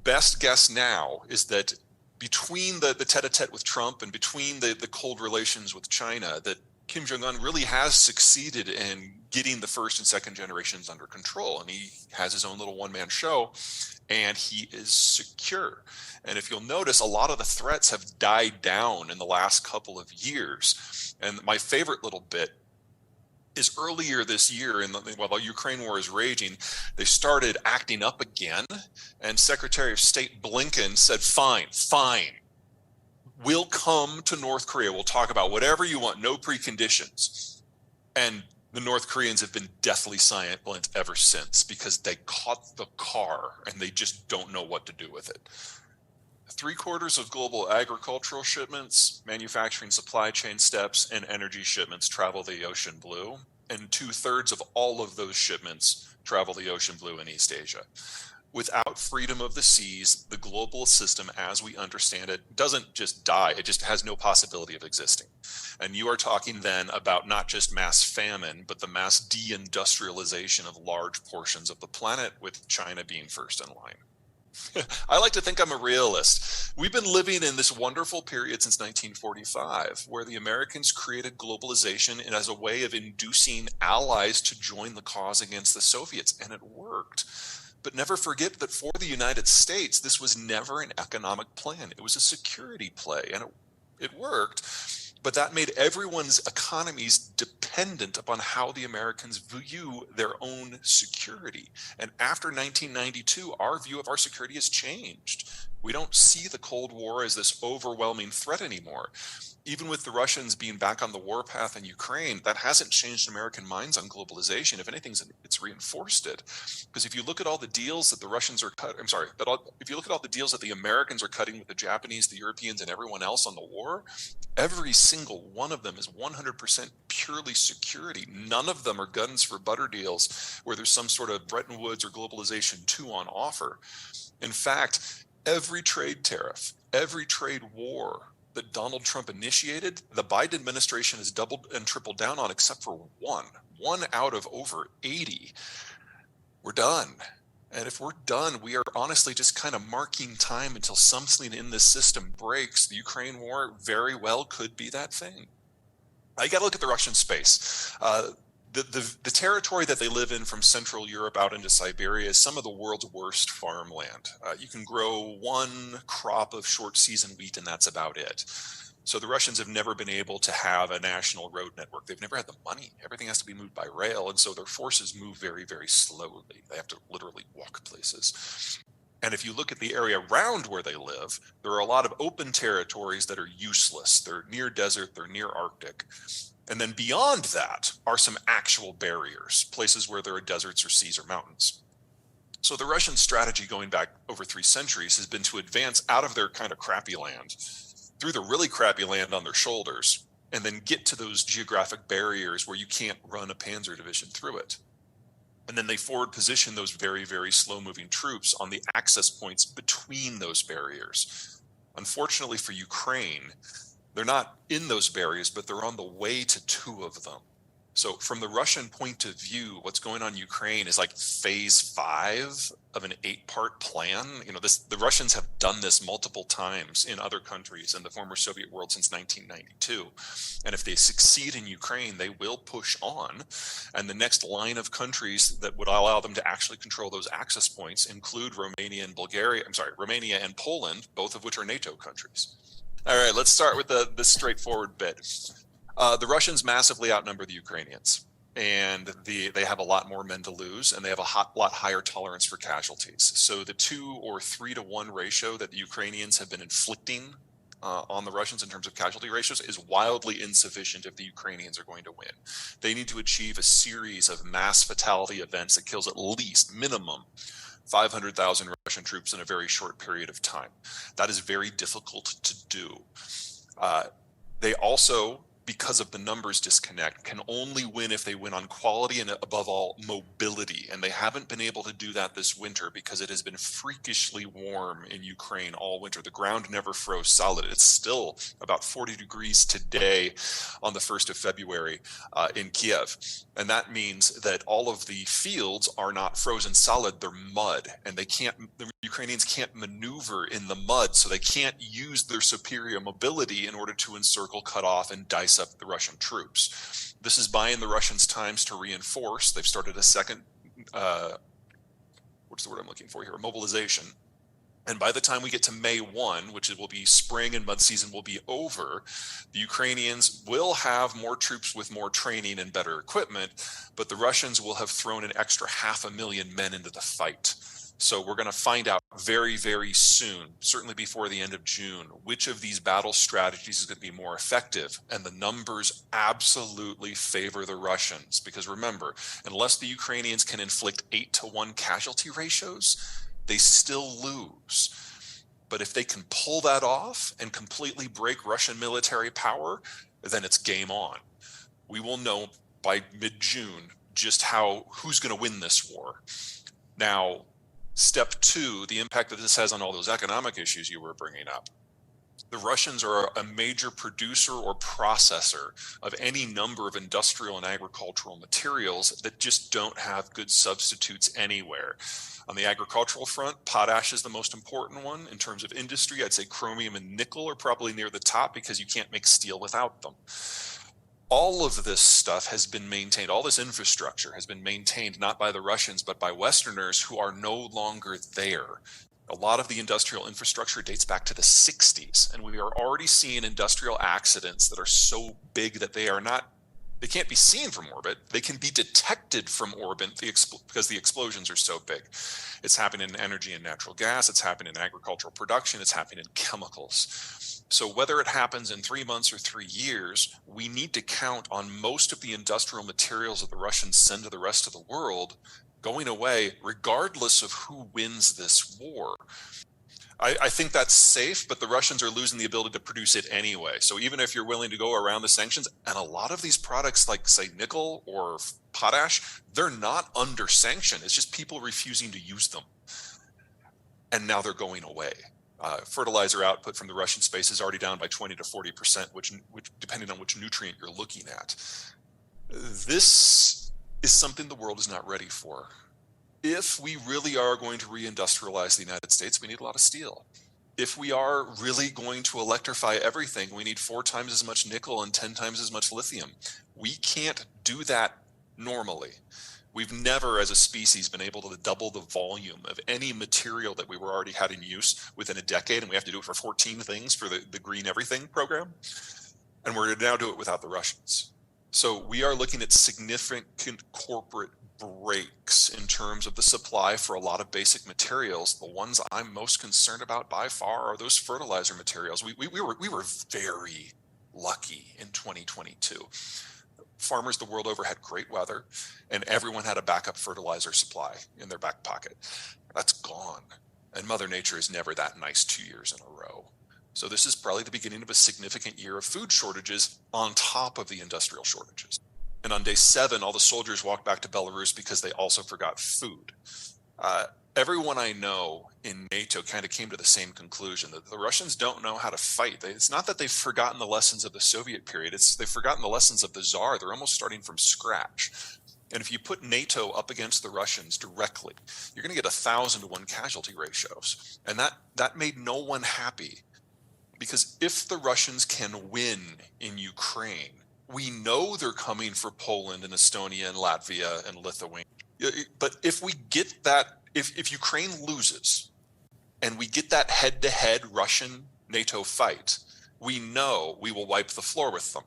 best guess now is that between the tete-a-tete with Trump and between the cold relations with China, that Kim Jong-un really has succeeded in getting the first and second generations under control. And he has his own little one-man show, and he is secure. And if you'll notice, a lot of the threats have died down in the last couple of years. And my favorite little bit is earlier this year, while the Ukraine war is raging, they started acting up again. And Secretary of State Blinken said, fine, we'll come to North Korea. We'll talk about whatever you want, no preconditions. And the North Koreans have been deathly silent ever since because they caught the car and they just don't know what to do with it. 3/4 of global agricultural shipments, manufacturing supply chain steps, and energy shipments travel the ocean blue, and 2/3 of all of those shipments travel the ocean blue in East Asia. Without freedom of the seas, the global system as we understand it doesn't just die, it just has no possibility of existing. And you are talking then about not just mass famine, but the mass deindustrialization of large portions of the planet, with China being first in line. I like to think I'm a realist. We've been living in this wonderful period since 1945, where the Americans created globalization as a way of inducing allies to join the cause against the Soviets, and it worked. But never forget that for the United States, this was never an economic plan. It was a security play, and it worked. But that made everyone's economies dependent upon how the Americans view their own security. And after 1992, our view of our security has changed. We don't see the Cold War as this overwhelming threat anymore. Even with the Russians being back on the warpath in Ukraine, that hasn't changed American minds on globalization. If anything, it's reinforced it. Because if you look at all the deals that the Russians are cutting, if you look at all the deals that the Americans are cutting with the Japanese, the Europeans, and everyone else on the war, every single one of them is 100% purely security. None of them are guns for butter deals where there's some sort of Bretton Woods or Globalization 2 on offer. In fact, every trade tariff, every trade war that Donald Trump initiated, the Biden administration has doubled and tripled down on, except for one out of over 80. We're done. And if we're done, we are honestly just kind of marking time until something in this system breaks. The Ukraine war very well could be that thing. You got to look at the Russian space. The territory that they live in, from Central Europe out into Siberia, is some of the world's worst farmland. You can grow one crop of short season wheat, and that's about it. So the Russians have never been able to have a national road network. They've never had the money. Everything has to be moved by rail. And so their forces move very, very slowly. They have to literally walk places. And if you look at the area around where they live, there are a lot of open territories that are useless. They're near desert, they're near Arctic. And then beyond that are some actual barriers, places where there are deserts or seas or mountains. So the Russian strategy going back over 3 centuries has been to advance out of their kind of crappy land, through the really crappy land on their shoulders, and then get to those geographic barriers where you can't run a panzer division through it. And then they forward position those very, very slow-moving troops on the access points between those barriers. Unfortunately for Ukraine, they're not in those barriers, but they're on the way to 2 of them. So from the Russian point of view, what's going on in Ukraine is like phase 5 of an 8-part plan. The Russians have done this multiple times in other countries in the former Soviet world since 1992. And if they succeed in Ukraine, they will push on. And the next line of countries that would allow them to actually control those access points include Romania and Poland, both of which are NATO countries. All right, let's start with the straightforward bit. The Russians massively outnumber the Ukrainians, and they have a lot more men to lose, and they have a lot higher tolerance for casualties. So the 2 or 3 to 1 ratio that the Ukrainians have been inflicting on the Russians in terms of casualty ratios is wildly insufficient if the Ukrainians are going to win. They need to achieve a series of mass fatality events that kills at least minimum 500,000 Russian troops in a very short period of time. That is very difficult to do. They also, because of the numbers disconnect, can only win if they win on quality and above all mobility. And they haven't been able to do that this winter because it has been freakishly warm in Ukraine all winter. The ground never froze solid. It's still about 40 degrees today on the 1st of February in Kiev. And that means that all of the fields are not frozen solid, they're mud, and the Ukrainians can't maneuver in the mud, so they can't use their superior mobility in order to encircle, cut off, and dice up the Russian troops. This is buying the Russians times to reinforce. They've started a second, what's the word I'm looking for here, mobilization. And by the time we get to May 1, which will be spring and mud season will be over, the Ukrainians will have more troops with more training and better equipment, but the Russians will have thrown an extra 500,000 men into the fight. So we're going to find out very, very soon, certainly before the end of June, which of these battle strategies is going to be more effective. And the numbers absolutely favor the Russians, because remember, unless the Ukrainians can inflict 8-to-1 casualty ratios, they still lose. But if they can pull that off and completely break Russian military power, then it's game on. We will know by mid-June just who's going to win this war. Now, step 2, the impact that this has on all those economic issues you were bringing up. The Russians are a major producer or processor of any number of industrial and agricultural materials that just don't have good substitutes anywhere. On the agricultural front, potash is the most important one. In terms of industry, I'd say chromium and nickel are probably near the top because you can't make steel without them. All of this stuff has been maintained, all this infrastructure has been maintained not by the Russians, but by Westerners who are no longer there. A lot of the industrial infrastructure dates back to the 60s, and we are already seeing industrial accidents that are so big that they can't be seen from orbit. They can be detected from orbit because the explosions are so big. It's happening in energy and natural gas. It's happening in agricultural production. It's happening in chemicals. So whether it happens in 3 months or 3 years, we need to count on most of the industrial materials that the Russians send to the rest of the world going away, regardless of who wins this war. I think that's safe, but the Russians are losing the ability to produce it anyway. So even if you're willing to go around the sanctions, and a lot of these products like, say, nickel or potash, they're not under sanction. It's just people refusing to use them. And now they're going away. Fertilizer output from the Russian space is already down by 20 to 40%, which depending on which nutrient you're looking at. This is something the world is not ready for. If we really are going to reindustrialize the United States, we need a lot of steel. If we are really going to electrify everything, we need 4 times as much nickel and 10 times as much lithium. We can't do that normally. We've never, as a species, been able to double the volume of any material that we were already had in use within a decade, and we have to do it for 14 things for the Green Everything program. And we're going to now do it without the Russians. So we are looking at significant corporate breaks in terms of the supply for a lot of basic materials. The ones I'm most concerned about by far are those fertilizer materials. We were very lucky in 2022. Farmers the world over had great weather, and everyone had a backup fertilizer supply in their back pocket. That's gone. And Mother Nature is never that nice 2 years in a row. So this is probably the beginning of a significant year of food shortages on top of the industrial shortages. And on day 7, all the soldiers walked back to Belarus because they also forgot food. Everyone I know in NATO kind of came to the same conclusion, that the Russians don't know how to fight. It's not that they've forgotten the lessons of the Soviet period. They've forgotten the lessons of the Tsar. They're almost starting from scratch. And if you put NATO up against the Russians directly, you're going to get 1,000-to-1 casualty ratios. And that made no one happy. Because if the Russians can win in Ukraine, we know they're coming for Poland and Estonia and Latvia and Lithuania. But if we get that, if Ukraine loses and we get that head-to-head Russian-NATO fight, we know we will wipe the floor with them.